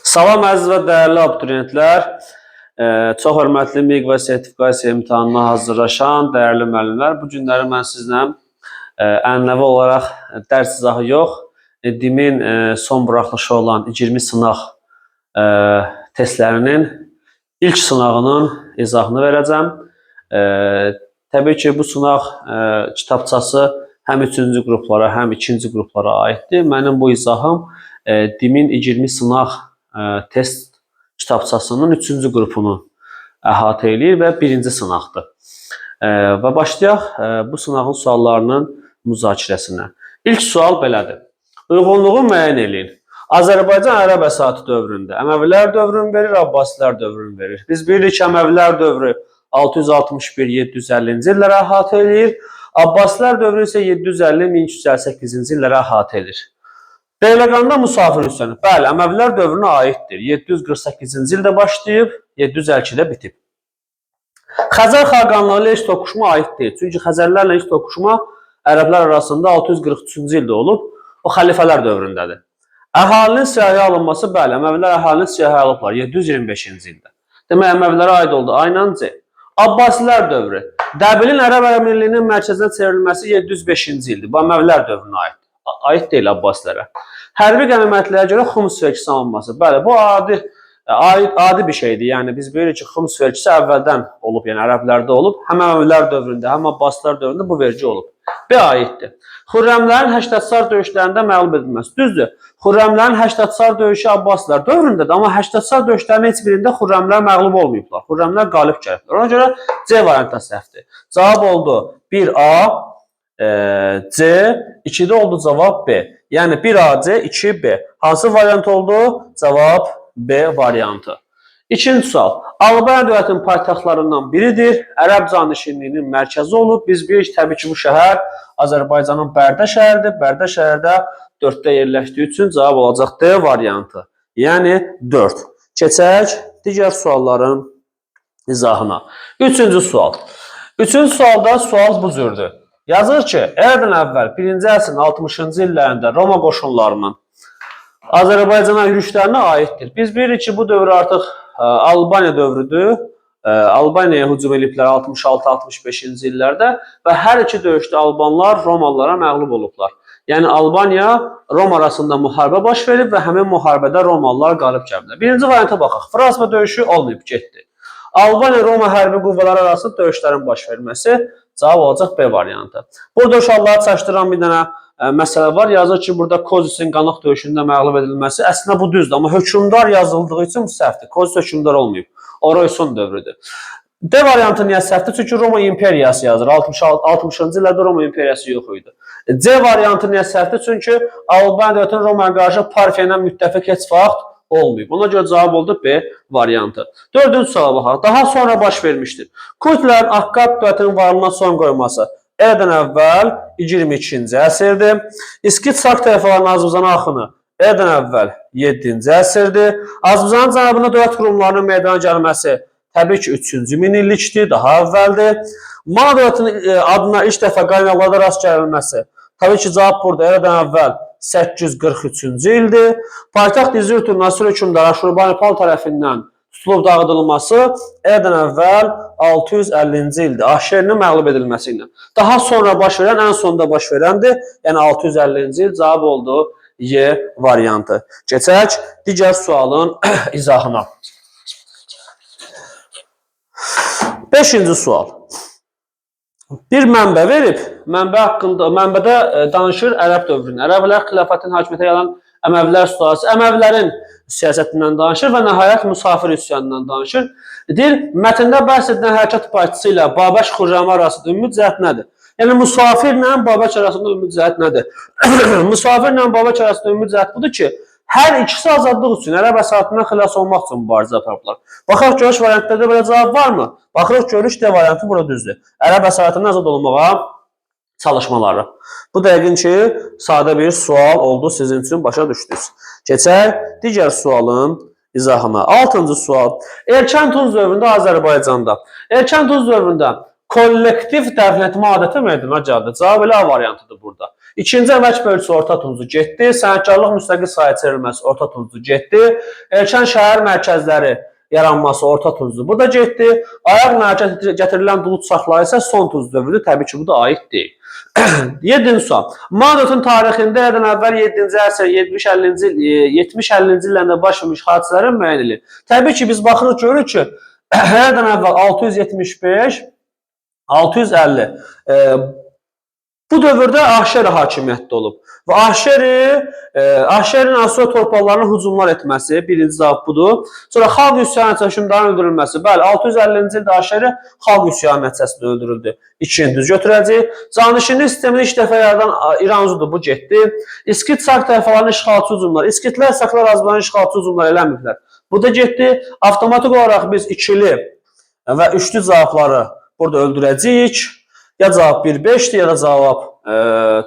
Salam əziz və dəyərli abituriyentlər, çox hörmətli MİQ və sertifikasiya imtahanına hazırlaşan dəyərli müəllimlər. Bu günləri mən sizlə ənənəvi olaraq dərs izahı yox, DİM-in son buraxılışı olan 20 sınaq testlərinin ilk sınağının izahını verəcəm. Təbii ki, bu sınaq kitabçası həm 3-cü qruplara, həm 2-ci qruplara aiddir. Mənim bu izahım DİM-in 20 sınaq test kitabçasının 3-cü qrupunu əhatə edir və birinci sınaqdır. Və başlayaq bu sınağın suallarının müzakirəsinə. İlk sual belədir. Uyğunluğu müəyyən edin. Azərbaycan ərəb əsatı dövründə Əməvilər dövrünü verir, Abbasilər dövrünü verir. Biz bilirik ki, Əməvilər dövrü 661-750-ci illərə əhatə edir. Abbasilər dövrü isə 750-1358-ci illərə əhatə edir. Beyləqanda Musafir üsyanı. Bəli, Əməvilər dövrünə aiddir. 748-ci ildə başlayıb, 752-də bitib. Xəzər xaqanlığı ilə heç toqquşma aid deyil. Çünki Xəzərlərlə heç toqquşma ərəblər arasında 643-cü ildə olub. O xəlifələr dövründədir. Əhalinin siyahıya alınması, bəli, Əməvilər əhalinin siyahıya alıblar 725-ci ildə. Demək, Əməvilərə aid oldu. Aynan C. Abbasilər dövrü. Dəbilin ərəb əmirliyinin mərkəzinə çevrilməsi 705-ci ildir. Bu Əməvilər dövrünə aid. Aid deyil Abbasilərə. Hərbi qənimətlərə görə xumus vergisi alınması. Bəli, bu adi bir şeydir. Yəni biz bilirik ki, xumus vergisi əvvəldən olub, yəni ərəblərdə olub. Həm Əməvilər dövründə, həm Abbasilər dövründə bu vergi olub. B aiddir. Xürrəmlərin Həştadsar döyüşlərində məğlub edilməsi. Düzdür. Xürrəmlərin Həştadsar döyüşü Abbasilər dövründədir, amma Həştadsar döyüşlərinin heç birində Xürrəmlər məğlub olmayıblar. Xürrəmlər qalib gəliblər. Ona görə C variantı səhvdir. Cavab oldu 1A, C, 2-də oldu cavab B. Yəni 1A, C, 2B. Hansı variant oldu? Cavab B variantı. İkinci sual. Albaniya dövlətinin paytaxtlarından biridir. Ərəb canişinliyinin mərkəzi olub. Biz bilirik təbii ki, bu şəhər Azərbaycanın Bərdə şəhəridir. Bərdə şəhərdə 4-də yerləşdiyi üçün cavab olacaq D variantı. Yəni 4. Keçək digər sualların izahına. Üçüncü sual. Üçüncü sualda sual bu cürdür. Yazır ki, eradan əvvəl 1-ci əsrin 60-cı illərində Roma qoşunlarının Azərbaycana yürüşlərinə aiddir. Biz bilirik ki, bu dövr artıq Albaniya dövrüdür. Albaniyaya hücum ediblər 66-65-ci illərdə və hər iki döyüşdə Albanlar Romalılara məğlub olublar. Yəni Albaniya Roma arasında müharibə baş verib və həmin müharibədə Romalılar qalib gəliblər. Birinci varianta baxaq. Fransa döyüşü olmayıb, getdi. Albaniya-Roma hərbi qüvvələri arasında döyüşlərin baş verməsi cavab olacaq B variantı. Burada uşaqları çaşdıran bir dənə məsələ var. Yazır ki, burada Kozisin Qanaq döyüşündə məğlub edilməsi. Əslində bu düzdür, amma hökmdar yazıldığı üçün bu səhvdir. Kozis hökmdar olmayıb. Oroysun dövrüdür. D variantı niyə səhvdir? Çünki Roma imperiyası yazır. 60-cı illərdə Roma imperiyası yox idi. C variantı niyə səhvdir? Çünki Albaniya dövlətinin Romaya qarşı Parfiya ilə müttəfiq heç vaxt olmayıb. Ona görə cavab oldu B variantı. Dördüncü suala baxaq. Daha sonra baş vermişdir. Kürtlərin Akkad dövlətinin varlığına son qoyması. Eradan əvvəl 22-ci əsrdir. İskit Sak tayfalarının Azərbaycana axını eradan əvvəl 7-ci əsrdir. Azərbaycanın cənubunda dövlət qurumlarının meydana gəlməsi təbii ki 3-cü minillikdir, daha əvvəldir. Mana dövlətinin adına ilk dəfə qaynaqlarda rast gəlməsi təbii ki cavab burada eradan əvvəl 843-cü ildir. Paytaxt İzirtu Nasır hökmdarı Aşurbanipal tərəfindən tutulub dağıdılması eradan əvvəl 650-ci ildir. Ahşerinin məğlub edilməsi ilə. Daha sonra baş verən, ən sonunda baş verəndir. Yəni 650-ci il cavab oldu Y variantı. Keçək digər sualın izahına. 5-ci sual. Bir mənbə verib, mənbədə danışır ərəb dövrünü. Ərəblər xilafətin hakimiyyətə yalan Əməvilər sülalası, Əməvlərin siyasətindən danışır və nəhayət Musafir üsyanından danışır. Deyir, mətndə bəhs edilən hərəkat partisi ilə Babək Xürrəmi arasında ümumi cəhət nədir? Yəni, Musafirlə Babək arasında ümumi cəhət nədir? Musafirlə Babək arasında ümumi cəhət budur ki, hər ikisi azadlıq üçün, ərəb əsatından xilas olmaq üçün mübarizə aparıblar. Baxaq, görüş variantlarda belə cavab varmı? Baxırıq, görüş D variantı burada düzdür. Ərəb əsatından azad olmağa çalışmaları. Bu dəqiqin ki, sadə bir sual oldu sizin üçün, başa düşdünüz. Keçək digər sualın izahına. 6-cı sual. Erkən Tunc dövründə Azərbaycanda. Erkən Tunc dövründə kollektiv dəfn etmə adəti meydana gəldi. Cavab elə A variantıdır burada. İkinci əmək bölgüsü orta tuncu getdi. Sənətkarlıq müstəqil sahə çevrilməsi orta tuncu getdi. Erkən şəhər mərkəzləri yaranması orta tuncu burada getdi. Ayaq mərkəzə gətirilən dulu saxları isə son tunc dövrüdür. Təbii ki, bu da aid deyil. 7-ci sual. Mandatın tarixində əvvəl 7-ci əsr, 70-50-ci illərdə baş vermiş hadisələrin müəyyən edilir. Təbii ki, biz baxırıq, görürük ki, əvvəl 675, 650 bu dövrdə Ahşeri hakimiyyətdə olub. Və Ahşerin Asur torpaqlarına hücumlar etməsi, birinci cavab budur. Sonra xalq üsyanı hökmdarın öldürülməsi. Bəli, 650-ci ildə Ahşeri xalq üsyanı nəticəsində öldürüldü. İkinci düz götürəcək. Canişinlik sistemini ilk dəfə yaradan İranzudur, bu getdi. İskit Sak tayfalarının işğalçı hücumları. İskitlər Saklar Azərbaycanın işğalçı hücumları eləməyiblər. Bu da getdi. Avtomatik olaraq biz ikili və üçlü cavabları burada öldürəcəyik. Ya cavab 1-5'dir ya da cavab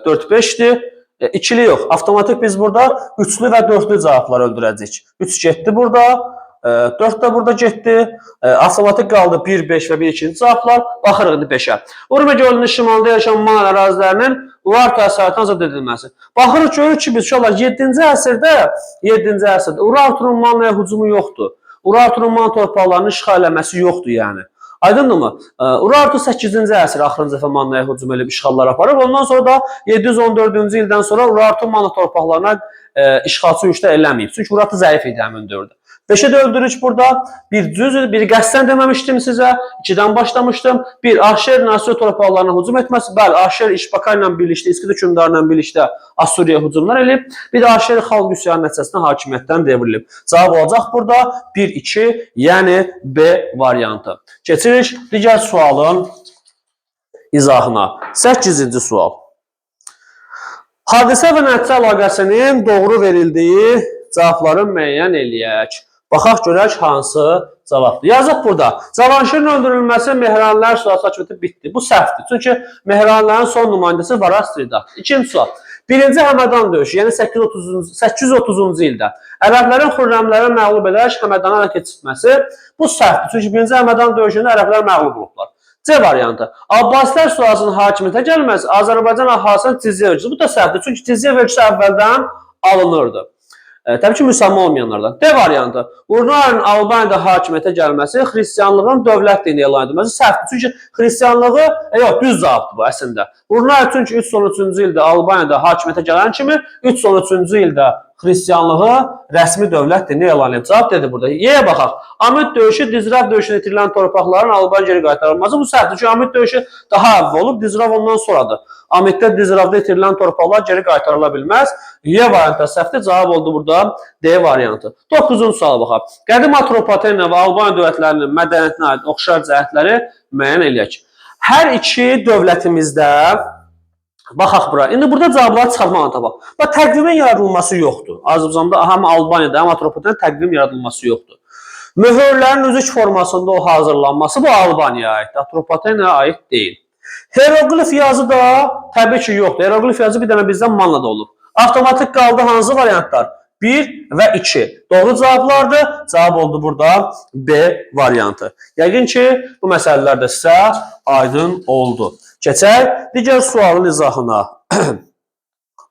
4-5'dir. İkili yox. Avtomatik biz burada üçlü və dörtlü cavabları öldürəcəyik. 3 getdi burada. 4 də burada getdi. Avtomatik qaldı 1-5 və 1-2-ci cavablar. Baxırıq indi 5-ə. Urmiya gölünün şimalında yaşayan Mana ərazilərinin Urartu əsarətdən azad edilməsi. Baxırıq, görürük ki, biz uşaqlar 7-ci əsrdə Urartunun Manaya hücumu yoxdur. Urartunun Man torpaqlarının işğal eləməsi yoxdur yəni. Aydındırmı? Urartu 8-ci əsr axırıncı dəfə Mannaya hücum edib işğallar aparıb. Ondan sonra da 714-cü ildən sonra Urartu Manna torpaqlarına işğalçı yürüşlər eləməyib. Çünki Urartu zəif idi həmin dövrdə. 5'e de öldürüş burada. Bir düz, bir qəsdən deməmişdim sizə. 2'den başlamışdım. Bir Ahşer Nasır torpaqlarına hücum etməsi. Bəli, Ahşer İşbaka ilə birlikdə, İskit hökmdarı ilə birlikdə Assuriya hücumlar edib. Bir də Ahşer xalq üsyanı nəticəsində hakimiyyətdən devrilib. Cavab olacaq burada 1-2, yəni B variantı. Keçirik digər sualın izahına. 8-ci sual. Hadisə və nəticə əlaqəsinin doğru verildiyi cavabları müəyyən eləyək. Baxaq görək hansı cavabdır. Yazıq burada. Cavanşirin öldürülməsi Mehranilər suası hakimiyyəti bitdi. Bu səhvdir. Çünki Mehranlərin son nümayəndəsi Varaz Tridatdır. İkinci sual. Birinci Həmədan döyüşü, yəni 830-cu ildə ərəblərin Xürrəmləri məğlub edərək Həmədana ələ keçirməsi bu səhvdir. Çünki birinci Həmədan döyüşündə ərəblər məğlub olublar. C variantı. Abbasilər suasının hakimiyyətə gəlməsi Azərbaycan əhalisinin cizyə vergisi. Bu da səhvdir. Çünki cizyə vergisi əvvəldən alınırdı. Təbii ki, müsəlman olmayanlardan. D variantı. Urnarin Albaniyada hakimiyyətə gəlməsi xristianlığın dövlət dini elan edilməsi səhvdir. Çünki xristianlığı, yox, düz cavabdır bu əslində. Urnar çünki 313-cü ildə Albaniyada hakimiyyətə gələn kimi 313-cü ildə xristianlığı rəsmi dövlət dini elan edib. Cavab dedi burada. Y-yə baxaq. Amid döyüşü, Dizrav döyüşünə itirilən torpaqların Albaniya geri qaytarılması bu səhvdir. Çünki Amid döyüşü daha əvvəl olub, Dizrav ondan sonradır. Amiddə Dizravda itirilən torpaqlar geri qaytarıla bilməz. Y variantı səhvdir. Cavab oldu burada D variantı. 9-cu suala baxaq. Qədim Atropatena və Albaniya dövlətlərinin mədəniyyətinə aid oxşar cəhətləri müəyyən eləyək. Hər iki dövlətimizdə baxaq bura. İndi burada cavabları çıxartmağa tapaq. Və təqvimin yaradılması yoxdur. Azərbaycanda həm Albaniyada, həm Atropatenada təqvim yaradılması yoxdur. Möhürlərin üzük formasında o hazırlanması bu Albaniyaya aiddir. Atropatenaya aid deyil. Hieroglif yazı da təbii ki yoxdur. Hieroglif yazı bir dənə bizdən Mannada olub. Avtomatik qaldı hansı variantlar? 1 və 2. Doğru cavablardır. Cavab oldu burada B variantı. Yəqin ki, bu məsələlər də sizə aydın oldu. Keçək digər sualın izahına.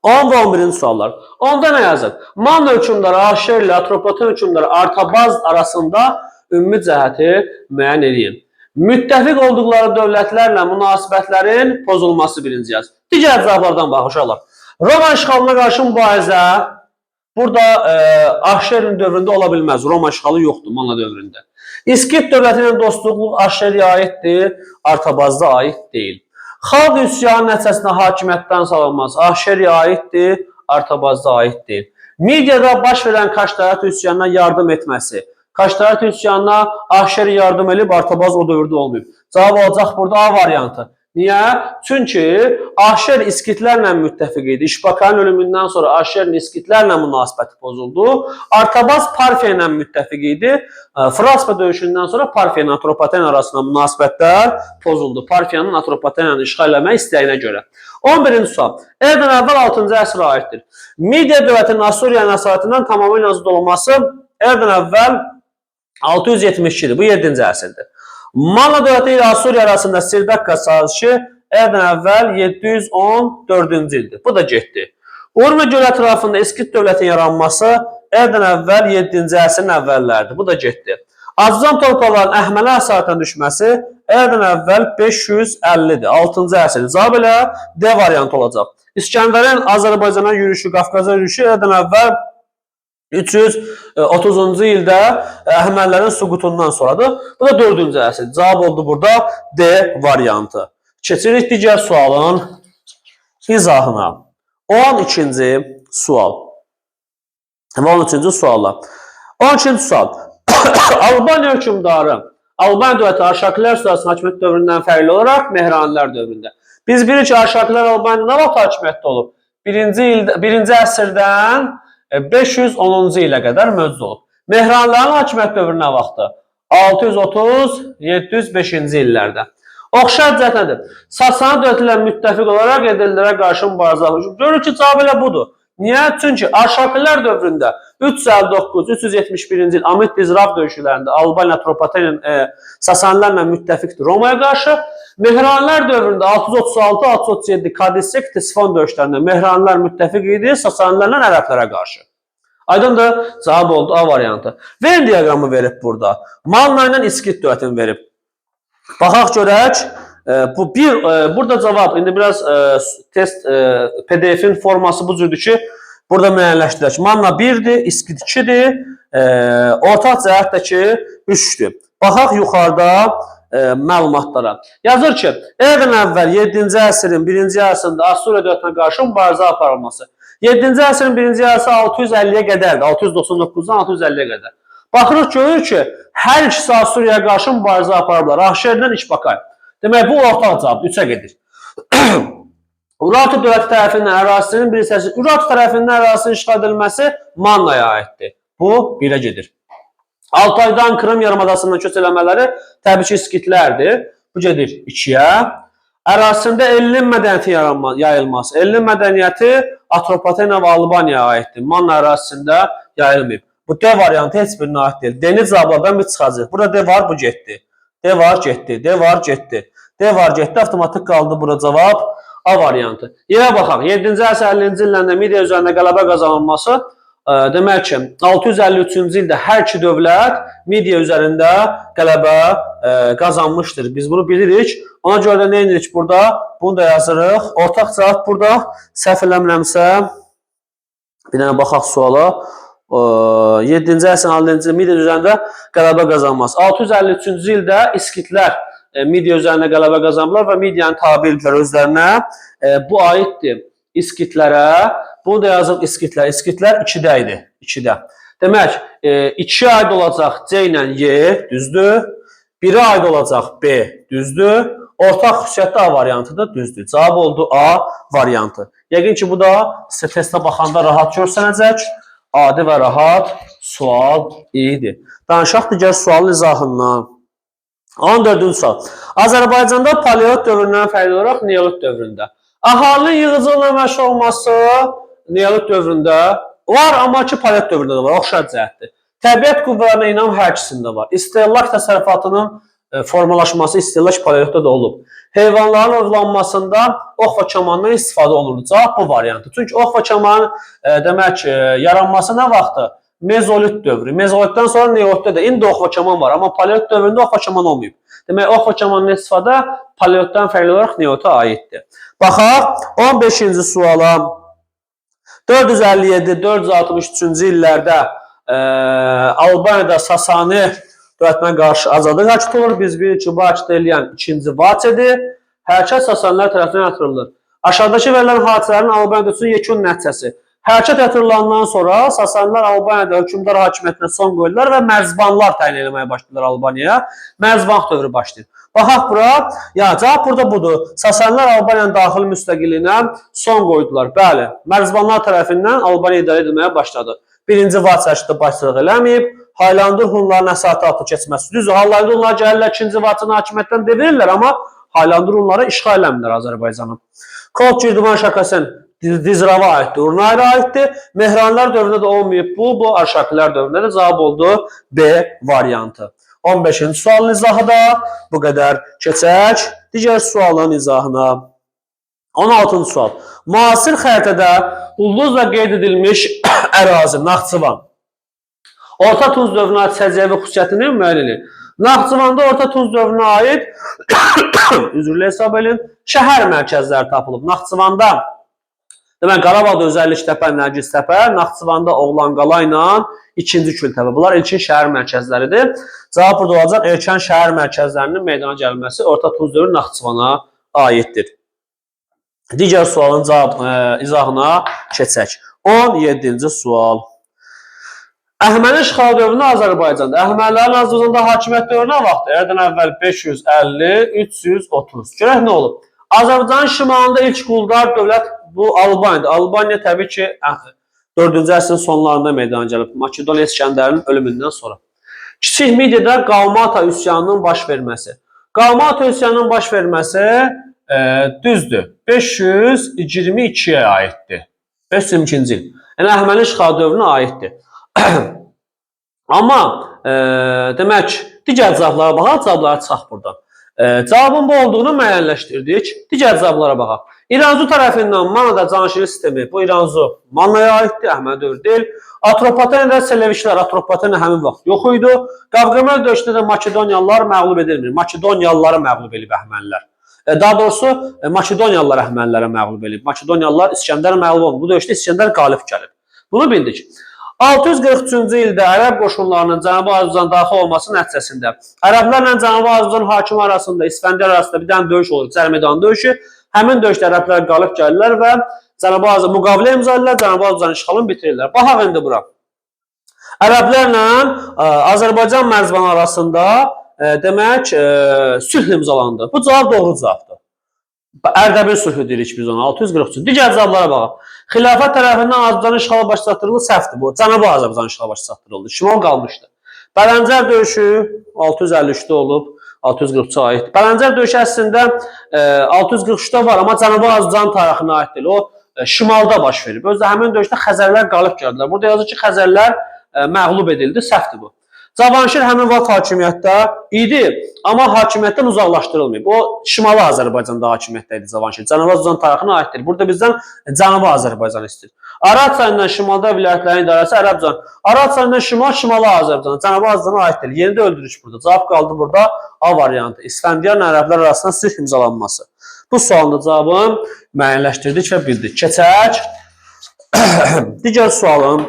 10 və 11-ci suallar. Onda nə yazır? Manna hökmdarı Ahşer ilə Atropaten hökmdarı Artabaz arasında ümumi cəhəti müəyyən edin. Müttəfiq olduqları dövlətlərlə münasibətlərin pozulması birinci yaz. Digər cavablardan baxın uşaqlar. Roma işğalına qarşı mübarizə burada Ahşerin dövründə ola bilməz. Roma işğalı yoxdur Manna dövründə. İskit dövləti ilə dostluqluq Ahşeriyə aiddir, Artabazda aid deyil. Xalq üsyanı nəticəsində hakimiyyətdən salınması Ahşeriyə aiddir, Artabazda aid deyil. Mediada baş verən Kaştarat üsyanına yardım etməsi. Kaştarat üsyanına Ahşeri yardım edib, Artabaz o dövrdə olmayıb. Cavab olacaq burada A variantı. Niyə? Çünki Ahşer İskitlərlə müttəfiq idi. İşbakanın ölümündən sonra Ahşerin İskitlərlə münasibəti pozuldu. Artabaz Parfiya ilə müttəfiq idi. Fraspa döyüşündən sonra Parfiya ilə Atropaten arasında münasibətlər pozuldu. Parfiyanın Atropatenanı işğal eləmək istəyinə görə. 11-ci sual. Eradan əvvəl 6-cı əsrə aiddir. Midiya dövlətinin Assuriyanın əsarətindən tamamilə azad olması Eradan əvvəl 672-dir. Bu 7-ci əsrdir. Manna dövləti ilə Assuriya arasında Sirbəkka sazişi əvvəldən əvvəl 714-cü ildir. Bu da getdi. Urmiya göl ətrafında İskit dövlətinin yaranması əvvəldən əvvəl 7-ci əsrin əvvəlləridir. Bu da getdi. Azcan torpaqların Əhmələ əsarətən düşməsi əvvəldən əvvəl 550-dir. 6-cı əsr. Cavab elə D variantı olacaq. İskəndərin Azərbaycana yürüşü, Qafqaza yürüşü əvvəldən əvvəl 330-cu ildə Əhəmənilərin süqutundan sonradır. Bu da 4-cü əsr. Cavab oldu burada D variantı. Keçirik digər sualın izahına. 12-ci sual. 13-cü sualla. 12-ci sual. Albaniya hökmdarı Albaniya dövləti Arşakilər sülaləsinin hakimiyyət dövründən fərqli olaraq Mehranilər dövründə. Biz bilirik ki, Arşakilər Albaniyada nə vaxt hakimiyyətdə olub? 1-ci əsrdən 510-cu ilə qədər mövcud olub. Mehranların hakimiyyət dövrü nə vaxtdır? 630-705-ci illərdə. Oxşar cəhət nədir? Sasani dövləti ilə müttəfiq olaraq Edirlilərə qarşı mübarizə hücum. Görür ki, cavab elə budur. Niyə? Çünki Arşakilər dövründə 359-371-ci il Amit Dizrav döyüşlərində Albaniya Atropatenin Sasanilərlə müttəfiqdir Romaya qarşı. Mehranilər dövründə 636-637 Kadisek Tisfon döyüşlərində Mehranilər müttəfiq idi Sasanilərlə ərəblərə qarşı. Aydındır, cavab oldu A variantı. Venn diaqramı verib burada. Manna ilə İskit dövlətini verib. Baxaq görək. Burada cavab, indi biraz test PDF-in forması bu cürdür ki, burada müəyyənləşdirək. Manna 1-dir, İskit 2-dir, ortaq cəhət də ki 3-dür. Baxaq yuxarıda məlumatlara. Yazır ki, əvvəldən əvvəl 7-ci əsrin 1-ci əsrində Assuriya dövlətinə qarşı mübarizə aparılması. 7-ci əsrin 1-ci əsri 650-yə qədərdir, 699-dan 650-yə qədər. Baxırıq, görür ki, hər ikisi Assuriyaya qarşı mübarizə aparıblar. Ahşerdən İşbakay. Demək, bu ortaq cavab 3-ə gedir. Urartu dövləti tərəfindən ərazisinin bir hissəsi, Urartu tərəfindən ərazisinin işğal edilməsi Mannaya aiddir. Bu 1-ə gedir. Altaydan Krım yarımadasından köç eləmələri təbii ki, İskitlərdir. Bu gedir 2-yə. Ərazisində Ellin mədəniyyəti yayılması. Ellin mədəniyyəti Atropatena və Albaniyaya aiddir. Manna ərazisində yayılmayıb. Bu D variantı heç birinə aid deyil. D-ni cavablardan bir çıxacaq. Burada D var, bu getdi. D var, getdi. D var, getdi. D var, getdi. Avtomatik qaldı bura cavab A variantı. Yerə baxaq. 7-ci əsr 50-ci illərində Midiya üzərində qələbə qazanılması. Demək ki, 653-cü ildə hər iki dövlət Midiya üzərində qələbə qazanmışdır. Biz bunu bilirik. Ona görə də nə edirik burada? Bunu da yazırıq. Ortaq cavab burada. Səhv eləmirəmsə, bir dənə baxaq suala. 7-ci əsrin 6-cı Midiya üzərində qələbə qazanması. 653-cü ildə İskitlər Midiya üzərində qələbə qazanırlar və Midiyanı tabe edilər özlərinə. Bu aiddir İskitlərə. Bunu da yazıq İskitlər. İskitlər 2-də idi. 2-də. Demək, 2-yə aid olacaq C ilə Y, düzdür. 1-ə aid olacaq B, düzdür. Ortaq xüsusiyyətli A variantıdır, düzdür. Cavab oldu A variantı. Yəqin ki, bu da sizə testə baxanda rahat görsənəcək. Adi və rahat sual iyidir. Danışaq digər sualın izahından. 14-cü sual. Azərbaycanda paleolit dövründən fərqli olaraq neolit dövründə. Əhalinin yığıcılıqla məşğul olması neolit dövründə var, amma ki paleolit dövründə də var. Oxşar cəhətdir. Təbiət qüvvələrinə inam hər ikisində var. İstehlak təsərrüfatının formalaşması istehlak paleolitdə də olub. Heyvanların ovlanmasında ox və kamandan istifadə olunur. Cavab bu variantı. Çünki ox və kamanın demək yaranması nə vaxtdır? Mezolit dövrü. Mezolitdən sonra neolitdə də indi ox və kaman var, amma paleolit dövründə ox və kaman olmayıb. Demək, ox və kamanın istifadə paleolitdən fərqli olaraq neolitə aiddir. Baxaq, 15-ci suala. 457-463-cü illərdə Albaniyada Sasani dövlətinə qarşı azadlıq hərəkəti olur. Biz bilirik ki, bu hərəkət eləyən 2-ci Vaçedir. Hərəkət Sasanilər tərəfindən yatırılır. Aşağıdakı verilən hadisələrin Albaniyada üçün yekun nəticəsi. Hərəkət yatırılandan sonra Sasanilər Albaniyada hökmdar hakimiyyətinə son qoydular və mərzbanlar təyin etməyə başladılar Albaniyaya. Mərzban dövrü başlayır. Baxaq bura. Cavab burada budur. Sasanilər Albaniyanın daxili müstəqilliyinə son qoydular. Bəli, mərzbanlar tərəfindən Albaniya idarə edilməyə başladı. 1-ci Vaçedə başçılıq eləməyib. Haylandur Hunların əsarəti altına keçməsi. Düzdür, Haylandur Hunlar gəlirlər 2-ci Vaçenin hakimiyyətdən devirirlər, amma Haylandur Hunları işğal eləmirlər Azərbaycanı. Kod Girdiman şəkəsin Dizrava aiddir, Urnayra aiddir. Mehranlar dövründə də olmayıb bu Arşakilər dövründə də cavab oldu B variantı. 15-ci sualın izahı da bu qədər. Keçək digər sualın izahına. 16-cı sual. Müasir xəritədə ulduzla qeyd edilmiş ərazi Naxçıvan Orta Tunc dövrünə aid səciyyəvi xüsusiyyətini müəyyən edin. Naxçıvanda Orta Tunc dövrünə aid üzrlə hesab edin, şəhər mərkəzləri tapılıb. Naxçıvanda demək, Qarabağda Özərlik təpə, Nərgiz təpə, Naxçıvanda Oğlanqala ilə 2-ci Kültəpə. Bunlar ilkin şəhər mərkəzləridir. Cavab burada olacaq, erkən şəhər mərkəzlərinin meydana gəlməsi Orta Tunc dövrü Naxçıvana aiddir. Digər sualın izahına keçək. 17-ci sual. Əhəməni işğal dövründə Azərbaycanda Əhəmənilərin Azərbaycanda hakimiyyət dövrünə vaxtı eradan əvvəl 550-330. Görək nə olub? Azərbaycanın şimalında ilk quldar dövlət bu Albaniyadır. Albaniya təbii ki 4-cü əsrin sonlarında meydana gəlib. Makedoniya İskəndərinin ölümündən sonra. Kiçik Midyədə Qalmata üsyanının baş verməsi. Qalmata üsyanının baş verməsi düzdür. 522-yə aiddir. 522-ci il. Yəni Əhəməni işğal dövrünə aiddir. Amma demək, digər cavablara baxaq, cavablara çıxaq buradan. Cavabın bu olduğunu müəyyənləşdirdik. Digər cavablara baxaq. İranzu tərəfindən Mannada canişinlik sistemi, bu İranzu Mannaya aiddir, Əhəməni dövrü deyil. Atropateniyada Selevişlər, Atropateniya həmin vaxt yox idi. Qavqamel döyüşündə də Makedoniyalılar məğlub edilmir. Makedoniyalıları məğlub edib Əhəmənilər. Daha doğrusu Makedoniyalılar Əhəmənilərə məğlub edib. Makedoniyalılar İskəndər məğlub olub. Bu döyüşdə İskəndər qalib gəlib. Bunu bildik. 643-cü ildə ərəb qoşunlarının Cənubi Azərbaycan daxil olması nəticəsində ərəblərlə Cənubi Azərbaycan hakimi arasında, İsfəndiyar arasında bir dənə döyüş olur, Cərmeydan döyüşü. Həmin döyüşdə ərəblər qalib gəlirlər və Cənubi Azərbaycan müqavilə imzalayırlar, Cənubi Azərbaycan işğalını bitirirlər. Baxaq indi bura. Ərəblərlə Azərbaycan mərzbanı arasında demək sülh imzalandı. Bu cavab doğru cavabdır. Ərdəbil sülhü deyirik biz ona, 643. Digər cavablara baxaq. Xilafət tərəfindən Azərbaycan işğalı baş çatdırıldı, səhvdir bu. Cənubi Azərbaycan işğalı baş çatdırıldı. Şimal qalmışdı. Bələncər döyüşü 653-də olub, 643-ə aid. Bələncər döyüşü əslində 643-də var, amma Cənubi Azərbaycan tarixinə aid deyil. O şimalda baş verib. Özdə həmin döyüşdə Xəzərlər qalib gəldilər. Burada yazır ki, Xəzərlər məğlub edildi, səhvdir bu. Cavanşir həmin vaxt hakimiyyətdə idi, amma hakimiyyətdən uzaqlaşdırılmayıb. O, Şimali Azərbaycanda hakimiyyətdə idi Cavanşir. Cənubi Azərbaycan tarixinə aiddir. Burada bizdən Cənubi Azərbaycan istəyir. Arad çayından şimalda vilayətlərin idarəsi Ərəbcan. Arad çayından Şimali Azərbaycan. Cənubi Azərbaycana aiddir. Yeni də öldürüş burada. Cavab qaldı burada A variantı. İsfəndiyarla ərəblər arasında sülh imzalanması. Bu sualın cavabını müəyyənləşdirdik və bildik. Keçək digər sualın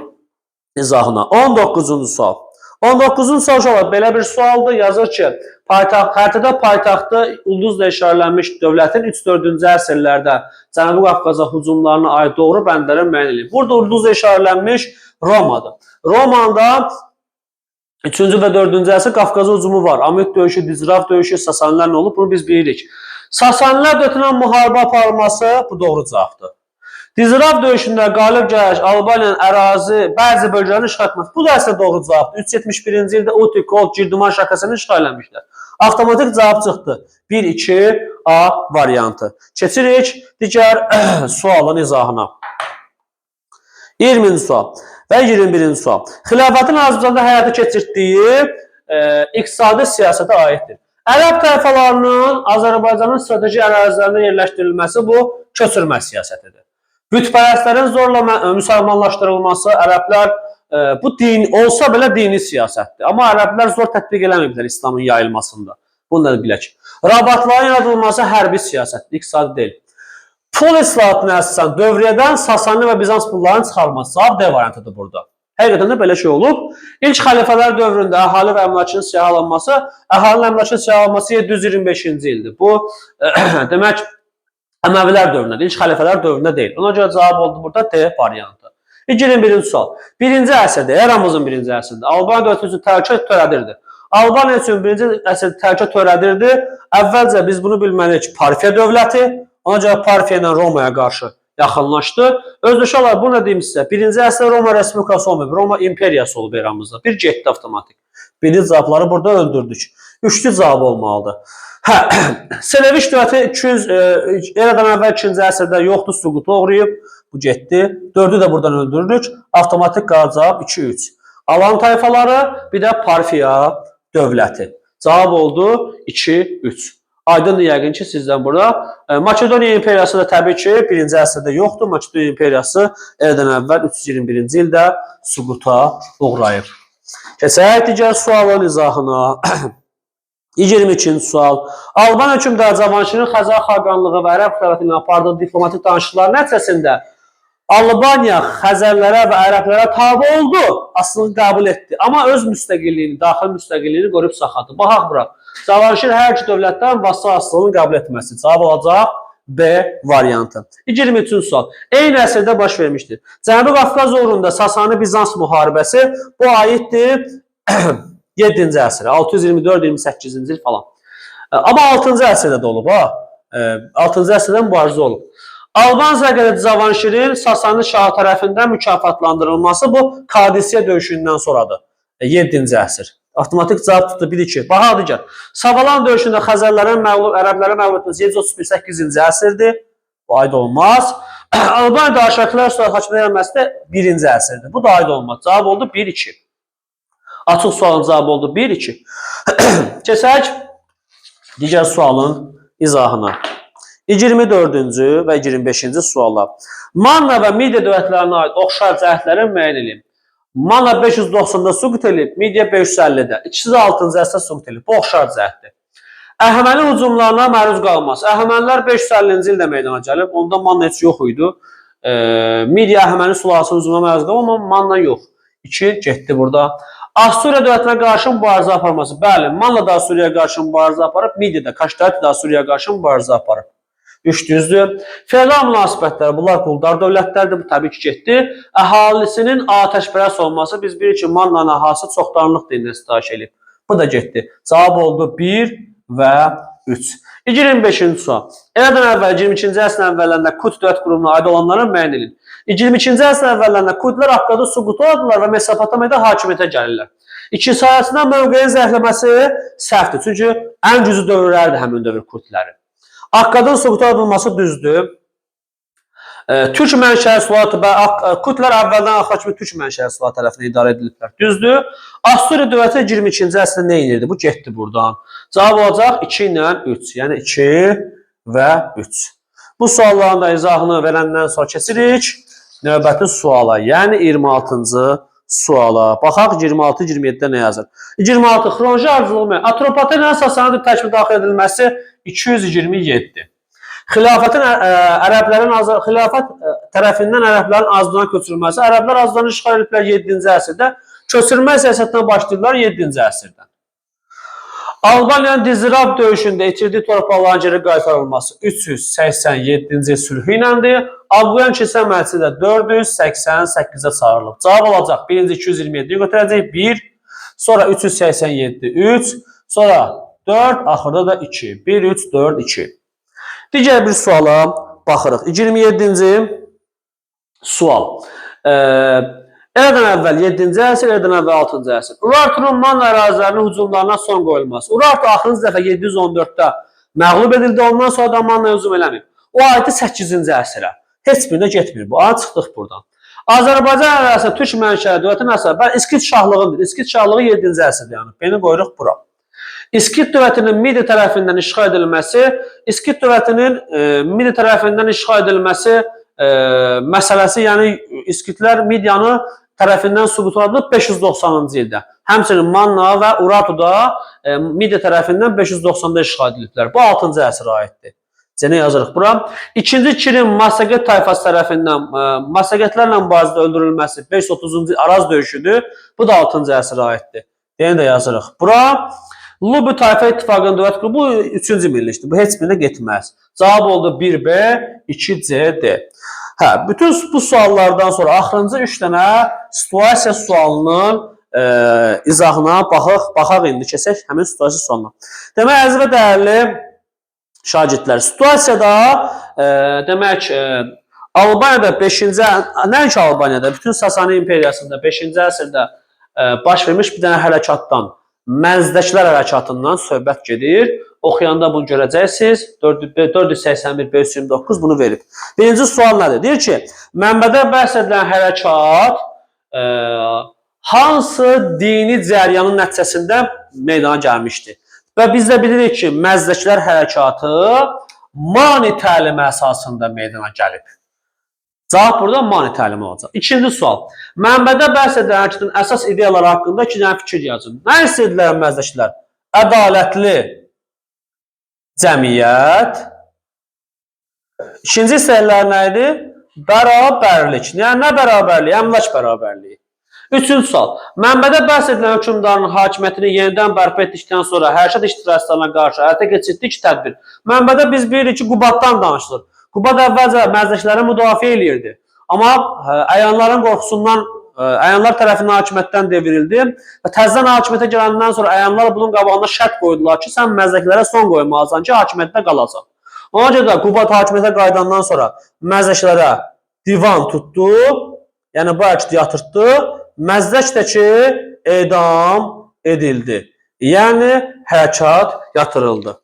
izahına. 19-cu sual. 19-cu sual belə bir sualdır. Yazır ki, xəritədə paytaxtı ulduzla işarələnmiş dövlətin 3-4-cü əsrlərdə Cənubi Qafqaza hücumlarına aid doğru bəndləri müəyyən edilib. Burada ulduzla işarələnmiş Romadır. Romanda 3-cü və 4-cü əsr Qafqaza hücumu var. Amid döyüşü, Dizrav döyüşü, Sasanilər nə olub? Bunu biz bilirik. Sasanilər dötünən müharibə aparılması bu doğru cavabdır. Dizrav döyüşündə qalib gəliş Albaniyanın ərazi bəzi bölgələrini işğal etməsi. Bu da əslində doğru cavabdır. 371-ci ildə Uti, Kolt, Girdiman şəxəsini işğal eləmişlər. Avtomatik cavab çıxdı. 1-2 A variantı. Keçirik digər sualın izahına. 20-ci sual və 21-ci sual. Xilafətin Azərbaycanda həyata keçirdiyi iqtisadi siyasətə aiddir. Ərəb tayfalarının Azərbaycanın strateji ərazilərində yerləşdirilməsi bu köçürmə siyasətidir. Bütpərəstlərin zorla müsəlmanlaşdırılması, ərəblər bu din olsa belə dini siyasətdir. Amma ərəblər zor tətbiq eləməyiblər İslamın yayılmasında. Bunu da bilək. Rabatların yaradılması hərbi siyasətdir, iqtisadi deyil. Pul islahatına əsasən dövriyyədən Sasani və Bizans pullarının çıxarılması cavab D variantıdır burada. Həqiqətən də belə şey olub. İlk xəlifələr dövründə əhali və əmlakının siyahılanması, əhalinin əmlakının siyahılanması 725-ci ildir. Bu demək Əməvilər dövründə, ilk xəlifələr dövründə deyil. Ona görə cavab oldu burada D variantı. 21-ci sual. 1-ci əsrdə, eramızın 1-ci əsrində Albaniya dövləti üçün təhlükə törədirdi. Albaniya üçün 1-ci əsrdə təhlükə törədirdi. Əvvəlcə biz bunu bilməliyik ki, Parfiya dövləti, ona görə Parfiya ilə Romaya qarşı yaxınlaşdı. Özdeşələr, bu nə deyim sizə? 1-ci əsrdə Roma Respublikası olmayıb, Roma imperiyası olub eramızda. Bir getdi avtomatik. Birinci cavabları burada öldürdük. Üçlü cavab olmalıdır. Seleviş dövləti eradan əvvəl 2-ci əsrdə yoxdur, süqutu uğrayıb. Bu getdi. 4-ü də buradan öldürürük. Avtomatik cavab 2-3. Alan tayfaları, bir də Parfiya dövləti. Cavab oldu 2-3. Aydındır yəqin ki, sizdən burada. Makedoniya imperiyası da təbii ki, 1-ci əsrdə yoxdur. Makedoniya imperiyası eradan əvvəl 321-ci ildə süquta uğrayıb. Keçək digər sualın izahına. 22-ci sual. Alban hökmdarı Cavanşirin Xəzər xaqanlığı və Ərəb xilafəti ilə apardığı diplomatik danışıqlar nəticəsində Albaniya Xəzərlərə və Ərəblərə tabe oldu, aslını qəbul etdi. Amma öz müstəqilliyini, daxili müstəqilliyini qoruyub saxladı. Baxaq bura. Cavanşir hər iki dövlətdən vassal aslılığını qəbul etməsi. Cavab olacaq B variantı. 23-cü sual. Eyni əsrdə baş vermişdir. Cənubi Qafqaz uğrunda Sasani-Bizans müharibəsi bu aiddir 7-ci əsrə, 624-28-ci il falan. Amma 6-cı əsrdə də olub, 6-cı əsrdə mübarizə olub. Alban zəqədə Cavanşirin Sasani şahı tərəfindən mükafatlandırılması bu Kadisiya döyüşündən sonradır. 7-ci əsr. Avtomatik cavab tutdu 1-2. Baxaq digər. Savalan döyüşündə Xəzərlərin məğlub, Ərəblərə məğlub etməsi 731-8-ci əsrdir. Bu aid olmaz. Albaniyada Aşəklər sual hakimiyyət edilməsi də 1-ci əsrdir. Bu da aid olmaz. Cavab oldu 1-2. Açıq sualın cavabı oldu 1-2. Keçək digər sualın izahına. 24-cü və 25-ci suallar. Manna və Midiya dövlətlərinə aid oxşar cəhətləri müəyyən edin. Manna 590-da süqut edib, Midiya 550-də. İkisi də 6-cı əsrdə süqut edib. Bu oxşar cəhətdir. Əhəməni hücumlarına məruz qalmaz. Əhəmənilər 550-ci ildə meydana gəlib. Onda Manna heç yox idi. Midiya Əhəməni sülaləsinin hücumuna məruz qalıb, amma Manna yox. 2 getdi burada. Assuriya dövlətinə qarşı mübarizə aparması. Bəli, Manna da Assuriyaya qarşı mübarizə aparıb, Midiya da Kaşdari da Assuriyaya qarşı mübarizə aparıb. 3 düzdür. Feodal münasibətləri, bunlar quldar dövlətlərdir, bu təbii ki getdi. Əhalisinin atəşpərəst olması, biz bilirik ki, Mannanın əhalisi çoxdanlıq dindən sitayiş edib. Bu da getdi. Cavab oldu 1 və 3. 25-ci sual. Eradan əvvəl 22-ci əsrin əvvəllərində Kut dövlət qurumuna aid olanları müəyyən edin. 22-ci əsrin əvvəllərində Kutlar haqqında süqutu aldılar və Mesopotamiyada hakimiyyətə gəlirlər. İki sayəsində mövqeyin zəifləməsi səhvdir. Çünki ən güclü dövrlərdir həmin dövr Kutlərin. Akkadın süquta alınması düzdür. Türk mənşəli sulat və Kutlər əvvəldən axır kimi Türk mənşəli sulat tərəfindən idarə ediliblər. Düzdür. Assuriya dövləti 22-ci əsrdə nə edirdi? Bu getdi buradan. Cavab olacaq 2 ilə 3. Yəni 2 və 3. Bu sualların da izahını verəndən sonra keçirik növbəti suala. Yəni 26-cı suala. Baxaq 26-27-də nə yazır? 26. Xronoloji ardıcıllığı Atropatena Sasani tərkibinə daxil edilməsi 227. Xilafət tərəfindən ərəblərin azlığına köçürülməsi. Ərəblər azlığını işğal ediblər 7-ci əsrdə. Köçürmə siyasətindən başlayırlar 7-ci əsrdən. Albaniyanın Dizrab döyüşündə itirdiyi torpaqların geri qaytarılması 387-ci sülhü iləndir. Abquyan kilsə məclisi də 488-ə çağırılıb. Cavab olacaq. Birinci 227-yi götürəcək 1, sonra 387, 3, sonra 4, axırda da 2. 1, 3, 4, 2. Digər bir suala baxırıq. 27-ci sual. Eradan əvvəl 7-ci əsr, eradan əvvəl 6-cı əsr. Urartunun Manna ərazilərinin hücumlarına son qoyulması. Urartu axırıncı dəfə 714-də məğlub edildi, ondan sonra da Manna hücum eləməyib. O aiddir 8-ci əsrə. Heç birində getmir bu. Ana çıxdıq buradan. Azərbaycan ərazisində Türk mənşəli dövlətin əsası, İskit şahlığıdır. İskit şahlığı 7-ci əsrdə yanıb. Beni qoyuruq bura. İskit dövlətinin Midiya tərəfindən işğal edilməsi, İskit dövlətinin Midiya tərəfindən işğal edilməsi məsələsi, yəni İskitlər Midiyanı tərəfindən süqut edilib 590-cı ildə. Həmçinin Manna və Urartu da Midiya tərəfindən 590-da işğal ediliblər. Bu 6-cı əsrə aiddir. Nə yazırıq bura? İkinci Kirin Massaget tayfası tərəfindən Massagetlərlə mübarizədə öldürülməsi 530-cu Araz döyüşüdür. Bu da 6-cı əsrə aiddir. Deyəni də yazırıq. Bura Lubu tayfa ittifaqının dövlət qrupu 3-cü millikdir. Bu heç birinə getməz. Cavab oldu 1B, 2CD. Bütün bu suallardan sonra axırıncı 3 dənə situasiya sualının izahına baxaq indi keçək həmin situasiya sualına. Demək, əziz və dəyərli şagirdlər, situasiyada demək Albaniyada 5-ci, nəinki Albaniyada, bütün Sasani imperiyasında 5-ci əsrdə baş vermiş bir dənə hərəkatdan, Məzdəkilər hərəkatından söhbət gedir. Oxuyanda bunu görəcəksiniz. 481-529 bunu verib. Birinci sual nədir? Deyir ki, mənbədə bəhs edilən hərəkat hansı dini cəryanın nəticəsində meydana gəlmişdir? Və biz də bilirik ki, Məzdəkilər hərəkatı Mani təlimi əsasında meydana gəlib. Cavab burada Mani təlimi olacaq. İkinci sual. Mənbədə bəhs edilən hərəkətin əsas ideyaları haqqında 2 dənə fikir yazın. Nə istədilər Məzdəkilər? Ədalətli cəmiyyət. İkinci hissələr nə idi? Bərabərlik. Yəni nə bərabərliyi? Əmlak bərabərliyi. Üçüncü sual. Mənbədə bəhs edilən hökmdarın hakimiyyətini yenidən bərpa etdikdən sonra hərəkət iştirakçılarına qarşı həyata keçirdiyi tədbir. Mənbədə biz bilirik ki, Qubaddan danışılır. Qubad əvvəlcə Məzdəkiləri müdafiə eləyirdi. Amma əyanların qorxusundan, əyanlar tərəfindən hakimiyyətdən devrildi və təzədən hakimiyyətə gələndən sonra əyanlar bunun qabağında şərt qoydular ki, sən Məzdəkilərə son qoymalısan ki, hakimiyyətdə qalacaq. Ona görə də Qubad hakimiyyətə qayıdandan sonra Məzdəkilərə divan tutdu, yəni bu hərəkəti yatırtdı. Məzdəkdəki edam edildi. Yəni hərəkat yatırıldı.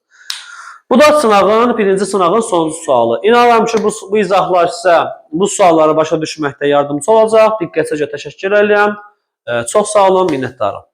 Bu da birinci sınağın sonuncu sualı. İnanıram ki, bu izahlar sizə bu sualları başa düşməkdə yardımcı olacaq. Diqqətinizə təşəkkür edirəm. Çox sağ olun, minnətdarım.